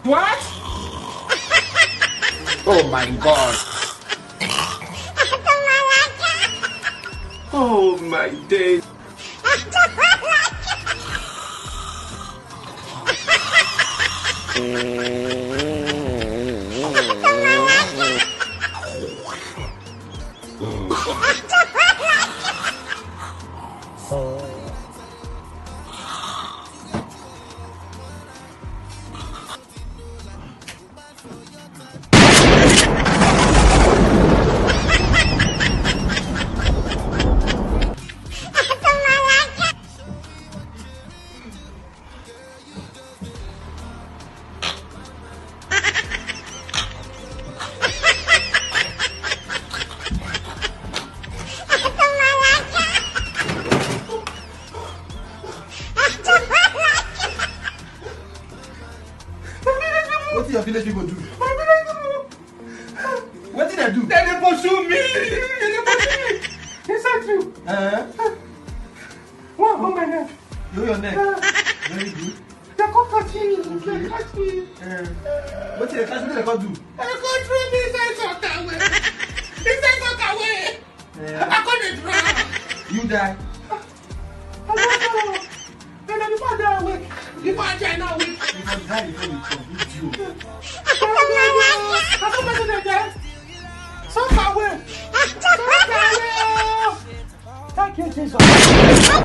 What? Oh my God. Oh my days. What did your village people do? What did I do? They pursue me. Is that true? What on my neck? Your neck. Very good. They can't catch me. They catch me. What did they catch? What did they do? I can't throw me inside Sokaway. Inside Sokaway. I couldn't drown. You die. I don't know. And then before I die awake. Before I die now awake. You must die before you come. You do. I don't mention that guy. Sokaway. Sokaway. Thank you, Jesus.